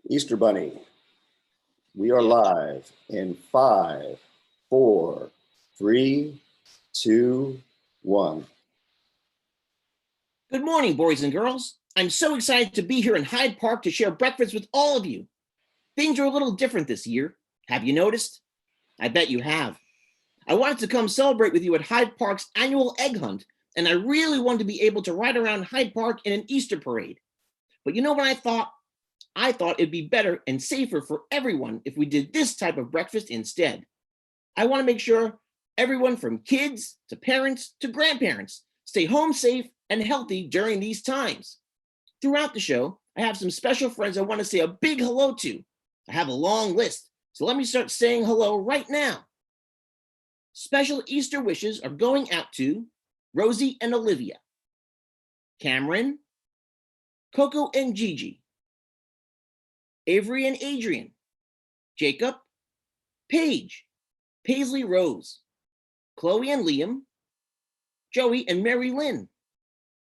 Easter Bunny, we are live in 5, 4, 3, 2, 1. Good morning, boys and girls. I'm so excited to be here in Hyde Park to share breakfast with all of you. Things are a little different this year. Have you noticed? I bet you have. I wanted to come celebrate with you at Hyde Park's annual egg hunt, and I really wanted to be able to ride around Hyde Park in an Easter parade. But you know what I thought? I thought it'd be better and safer for everyone if we did this type of breakfast instead. I want to make sure everyone from kids to parents to grandparents stay home safe and healthy during these times. Throughout the show, I have some special friends I want to say a big hello to. I have a long list, so let me start saying hello right now. Special Easter wishes are going out to Rosie and Olivia, Cameron, Coco and Gigi, Avery and Adrian, Jacob, Paige, Paisley Rose, Chloe and Liam, Joey and Mary Lynn,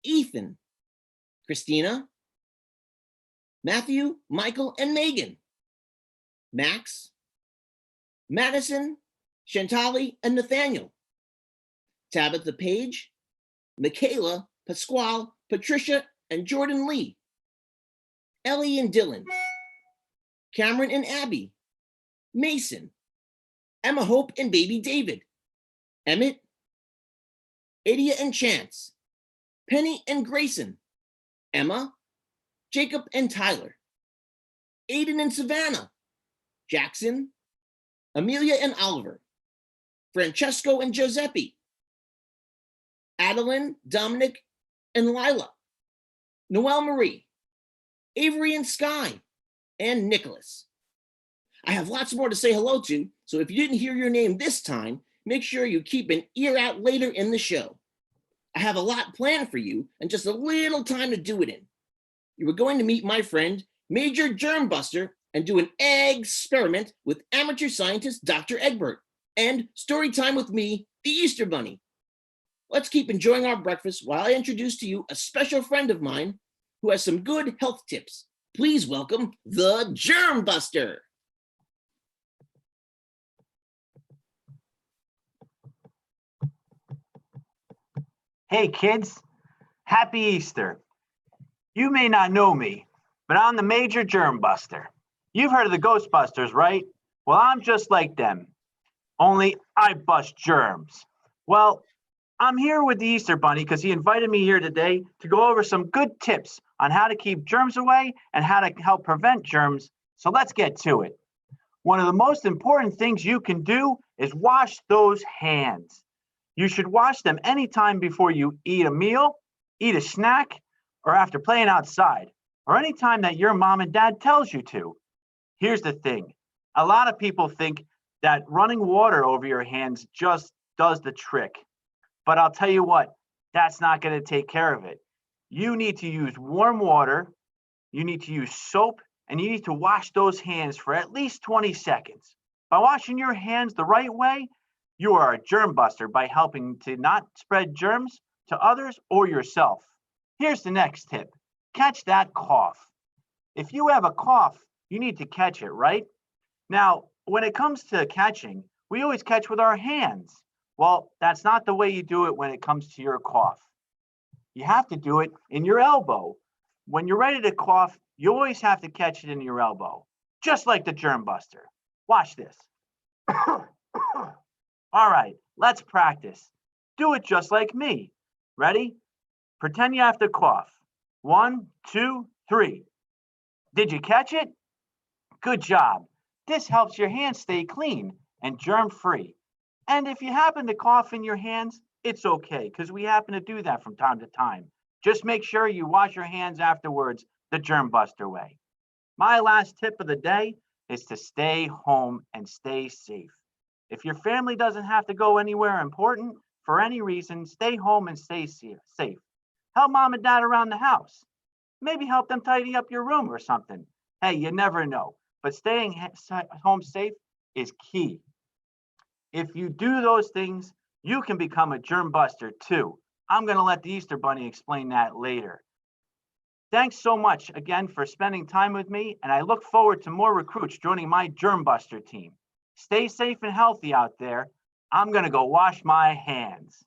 Ethan, Christina, Matthew, Michael, and Megan, Max, Madison, Shantali, and Nathaniel, Tabitha Page, Michaela, Pasquale, Patricia, and Jordan Lee, Ellie and Dylan, Cameron and Abby, Mason, Emma Hope and baby David, Emmett, Adia and Chance, Penny and Grayson, Emma, Jacob and Tyler, Aiden and Savannah, Jackson, Amelia and Oliver, Francesco and Giuseppe, Adeline, Dominic, and Lila, Noelle Marie, Avery and Sky, and Nicholas. I have lots more to say hello to, so if you didn't hear your name this time, make sure you keep an ear out later in the show. I have a lot planned for you and just a little time to do it in. You are going to meet my friend, Major Germbuster, and do an egg experiment with amateur scientist Dr. Egbert, and story time with me, the Easter Bunny. Let's keep enjoying our breakfast while I introduce to you a special friend of mine who has some good health tips. Please welcome the Germbuster. Hey kids, happy Easter. You may not know me, but I'm the Major Germbuster. You've heard of the Ghostbusters, right? Well, I'm just like them, only I bust germs. Well, I'm here with the Easter Bunny because he invited me here today to go over some good tips on how to keep germs away and how to help prevent germs. So let's get to it. One of the most important things you can do is wash those hands. You should wash them anytime before you eat a meal, eat a snack, or after playing outside, or anytime that your mom and dad tells you to. Here's the thing. A lot of people think that running water over your hands just does the trick. But I'll tell you what, that's not going to take care of it. You need to use warm water, you need to use soap, and you need to wash those hands for at least 20 seconds. By washing your hands the right way, you are a germ buster by helping to not spread germs to others or yourself. Here's the next tip. Catch that cough. If you have a cough, you need to catch it, right? Now, when it comes to catching, we always catch with our hands. Well, that's not the way you do it when it comes to your cough. You have to do it in your elbow. When you're ready to cough, you always have to catch it in your elbow, just like the germ buster. Watch this. All right, let's practice. Do it just like me. Ready? Pretend you have to cough. 1, 2, 3. Did you catch it? Good job. This helps your hands stay clean and germ-free. And if you happen to cough in your hands, it's okay, because we happen to do that from time to time. Just make sure you wash your hands afterwards the germ buster way. My last tip of the day is to stay home and stay safe. If your family doesn't have to go anywhere important for any reason, stay home and stay safe. Help mom and dad around the house. Maybe help them tidy up your room or something. Hey, you never know. But staying home safe is key. If you do those things, you can become a germ buster too. I'm going to let the Easter Bunny explain that later. Thanks so much again for spending time with me, and I look forward to more recruits joining my Germ Buster team. Stay safe and healthy out there. I'm gonna go wash my hands.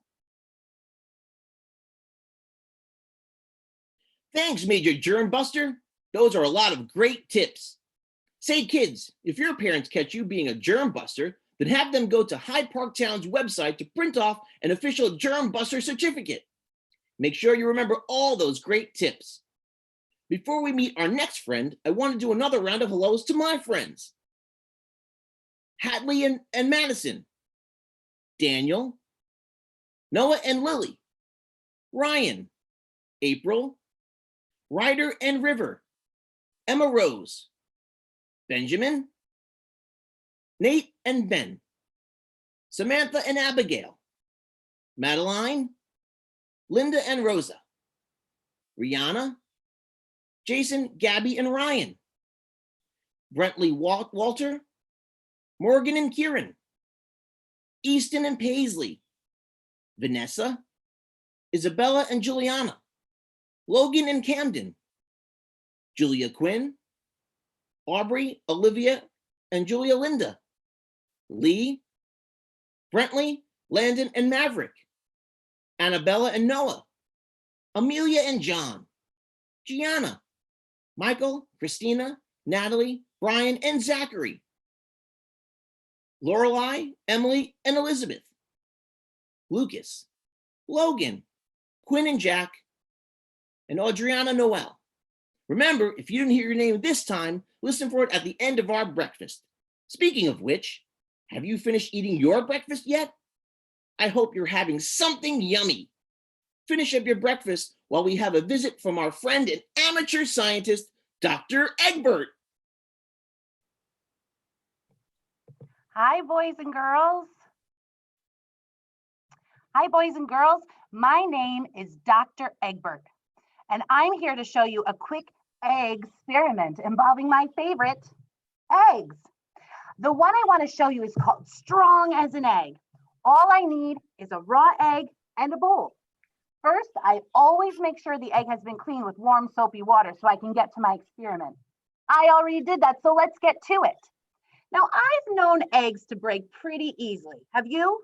Thanks, Major Germ Buster. Those are a lot of great tips. Say, kids, if your parents catch you being a germ buster, then have them go to Hyde Park Town's website to print off an official Germ Buster certificate. Make sure you remember all those great tips. Before we meet our next friend, I want to do another round of hellos to my friends. Hadley and Madison, Daniel, Noah and Lily, Ryan, April, Ryder and River, Emma Rose, Benjamin, Nate and Ben, Samantha and Abigail, Madeline, Linda and Rosa, Rihanna, Jason, Gabby, and Ryan, Brentley, Walter, Morgan and Kieran, Easton and Paisley, Vanessa, Isabella and Juliana, Logan and Camden, Julia Quinn, Aubrey, Olivia, and Julia Linda, Lee, Brentley, Landon, and Maverick, Annabella and Noah, Amelia and John, Gianna, Michael, Christina, Natalie, Brian, and Zachary, Lorelei, Emily, and Elizabeth, Lucas, Logan, Quinn and Jack, and Adriana Noel. Remember, if you didn't hear your name this time, listen for it at the end of our breakfast. Speaking of which, have you finished eating your breakfast yet? I hope you're having something yummy. Finish up your breakfast while we have a visit from our friend and amateur scientist, Dr. Egbert. Hi, boys and girls. Hi, boys and girls. My name is Dr. Egbert, and I'm here to show you a quick egg experiment involving my favorite, eggs. The one I want to show you is called Strong as an Egg. All I need is a raw egg and a bowl. First, I always make sure the egg has been cleaned with warm soapy water so I can get to my experiment. I already did that, so let's get to it. Now, I've known eggs to break pretty easily. Have you?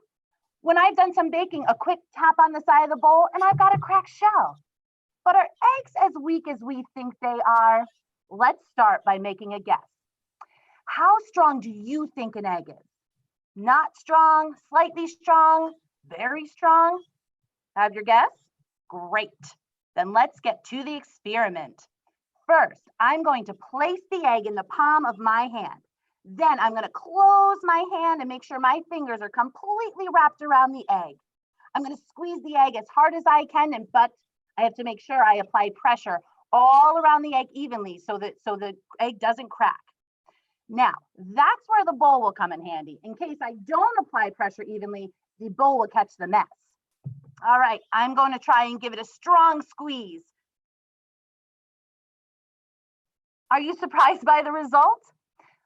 When I've done some baking, a quick tap on the side of the bowl and I've got a cracked shell. But are eggs as weak as we think they are? Let's start by making a guess. How strong do you think an egg is? Not strong, slightly strong, very strong? Have your guess? Great. Then let's get to the experiment. First, I'm going to place the egg in the palm of my hand. Then I'm going to close my hand and make sure my fingers are completely wrapped around the egg. I'm going to squeeze the egg as hard as I can, but I have to make sure I apply pressure all around the egg evenly so the egg doesn't crack. Now, that's where the bowl will come in handy. In case I don't apply pressure evenly, the bowl will catch the mess. All right, I'm going to try and give it a strong squeeze. Are you surprised by the result?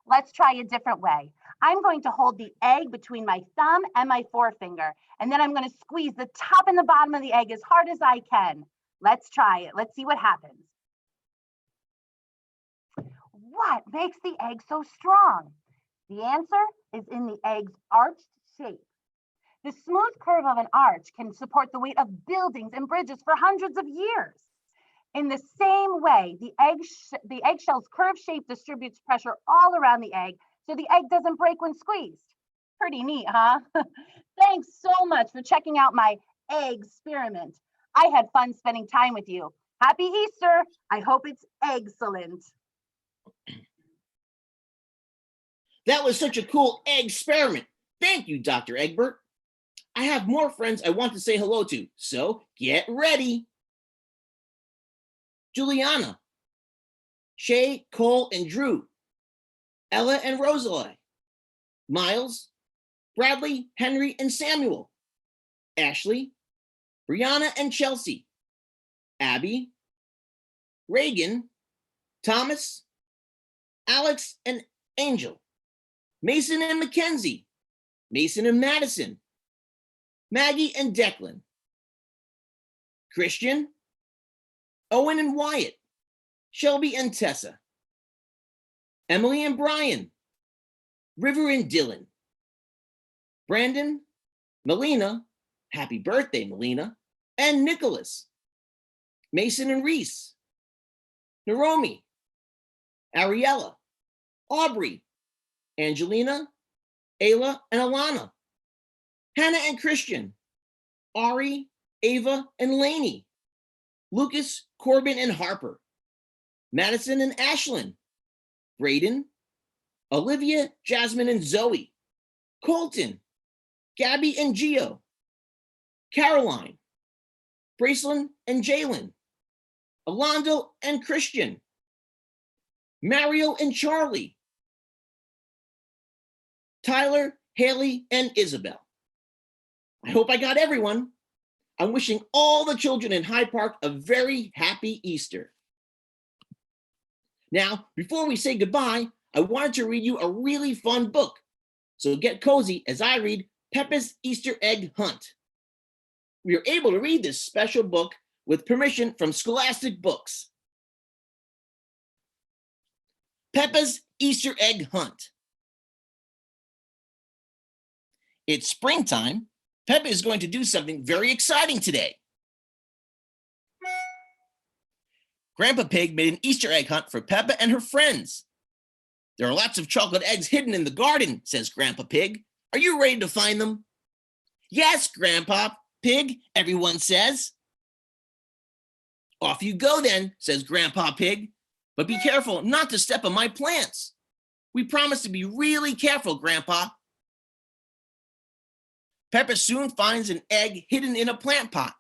Let's try a different way. I'm going to hold the egg between my thumb and my forefinger, and then I'm going to squeeze the top and the bottom of the egg as hard as I can. Let's try it. Let's see what happens. What makes the egg so strong? The answer is in the egg's arched shape. The smooth curve of an arch can support the weight of buildings and bridges for hundreds of years. In the same way, the eggshell's curved shape distributes pressure all around the egg, so the egg doesn't break when squeezed. Pretty neat, huh? Thanks so much for checking out my egg experiment. I had fun spending time with you. Happy Easter. I hope it's excellent. That was such a cool egg experiment. Thank you, Dr. Egbert. I have more friends I want to say hello to, so get ready. Juliana, Shay, Cole, and Drew, Ella and Rosalie, Miles, Bradley, Henry, and Samuel, Ashley, Brianna and Chelsea, Abby, Reagan, Thomas, Alex and Angel, Mason and Mackenzie, Mason and Madison, Maggie and Declan, Christian, Owen and Wyatt, Shelby and Tessa, Emily and Brian, River and Dylan, Brandon, Melina, happy birthday, Melina, and Nicholas, Mason and Reese, Naomi, Ariella, Aubrey, Angelina, Ayla, and Alana, Hannah and Christian, Ari, Ava, and Lainey, Lucas, Corbin, and Harper, Madison and Ashlyn, Braden, Olivia, Jasmine, and Zoe, Colton, Gabby and Gio, Caroline, Bracelyn and Jalen, Alonzo and Christian, Mario and Charlie, Tyler, Haley, and Isabel. I hope I got everyone. I'm wishing all the children in Hyde Park a very happy Easter. Now, before we say goodbye, I wanted to read you a really fun book. So get cozy as I read Peppa's Easter Egg Hunt. We are able to read this special book with permission from Scholastic Books. Peppa's Easter Egg Hunt. It's springtime. Peppa is going to do something very exciting today. Grandpa Pig made an Easter egg hunt for Peppa and her friends. There are lots of chocolate eggs hidden in the garden, says Grandpa Pig. Are you ready to find them? Yes, Grandpa Pig, everyone says. Off you go then, says Grandpa Pig. But be careful not to step on my plants. We promise to be really careful, Grandpa. Peppa soon finds an egg hidden in a plant pot.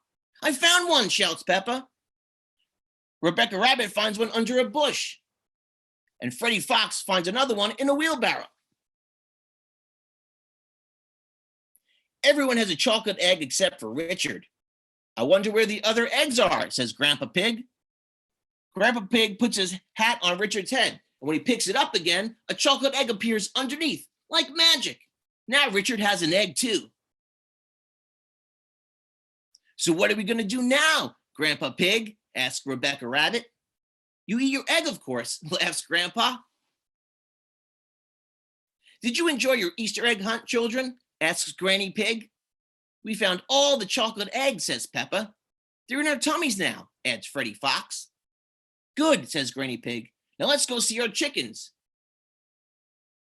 I found one, shouts Peppa. Rebecca Rabbit finds one under a bush. And Freddie Fox finds another one in a wheelbarrow. Everyone has a chocolate egg except for Richard. I wonder where the other eggs are, says Grandpa Pig. Grandpa Pig puts his hat on Richard's head, and when he picks it up again, a chocolate egg appears underneath, like magic. Now Richard has an egg too. So what are we going to do now, Grandpa Pig? Asks Rebecca Rabbit. You eat your egg, of course, laughs Grandpa. Did you enjoy your Easter egg hunt, children? Asks Granny Pig. We found all the chocolate eggs, says Peppa. They're in our tummies now, adds Freddie Fox. Good, says Granny Pig. Now let's go see our chickens.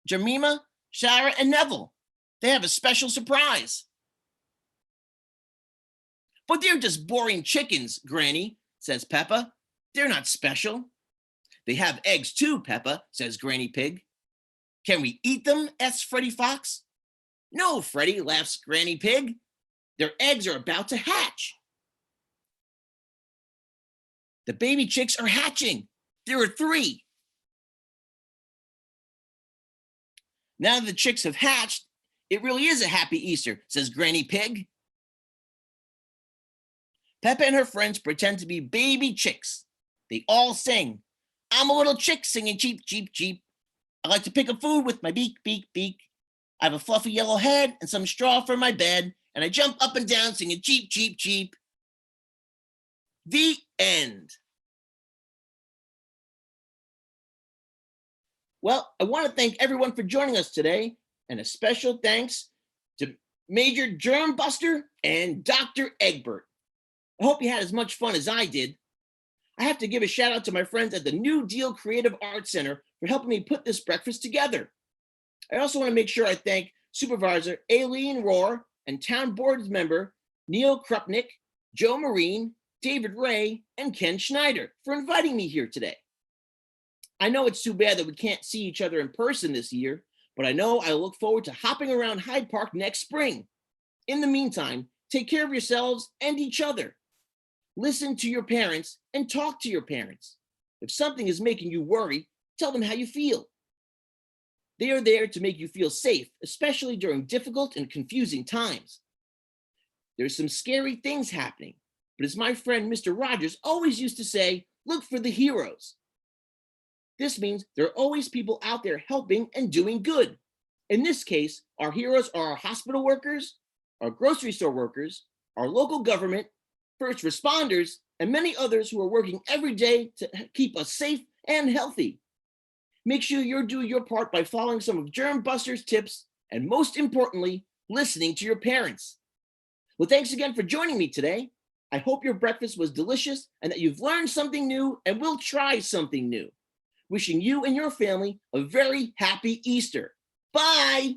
Jemima, Shara, and Neville. They have a special surprise. But they're just boring chickens, Granny, says Peppa. They're not special. They have eggs too, Peppa, says Granny Pig. Can we eat them? Asks Freddie Fox. No, Freddie, laughs Granny Pig. Their eggs are about to hatch. The baby chicks are hatching. There are 3. Now that the chicks have hatched, it really is a happy Easter, says Granny Pig. Peppa and her friends pretend to be baby chicks. They all sing. I'm a little chick singing cheep, cheep, cheep. I like to pick up food with my beak, beak, beak. I have a fluffy yellow head and some straw for my bed, and I jump up and down singing cheep, cheep, cheep. The end. Well, I want to thank everyone for joining us today, and a special thanks to Major Germ Buster and Dr. Egbert. I hope you had as much fun as I did. I have to give a shout out to my friends at the New Deal Creative Arts Center for helping me put this breakfast together. I also want to make sure I thank Supervisor Aileen Rohr and Town Board member Neil Krupnick, Joe Marine, David Ray, and Ken Schneider for inviting me here today. I know it's too bad that we can't see each other in person this year, but I know I look forward to hopping around Hyde Park next spring. In the meantime, take care of yourselves and each other. Listen to your parents and talk to your parents. If something is making you worry, tell them how you feel. They are there to make you feel safe, especially during difficult and confusing times. There's some scary things happening, but as my friend Mr. Rogers always used to say, look for the heroes. This means there are always people out there helping and doing good. In this case, our heroes are our hospital workers, our grocery store workers, our local government, first responders, and many others who are working every day to keep us safe and healthy. Make sure you're doing your part by following some of Germ Busters' tips, and most importantly, listening to your parents. Well, thanks again for joining me today. I hope your breakfast was delicious and that you've learned something new and will try something new. Wishing you and your family a very happy Easter. Bye.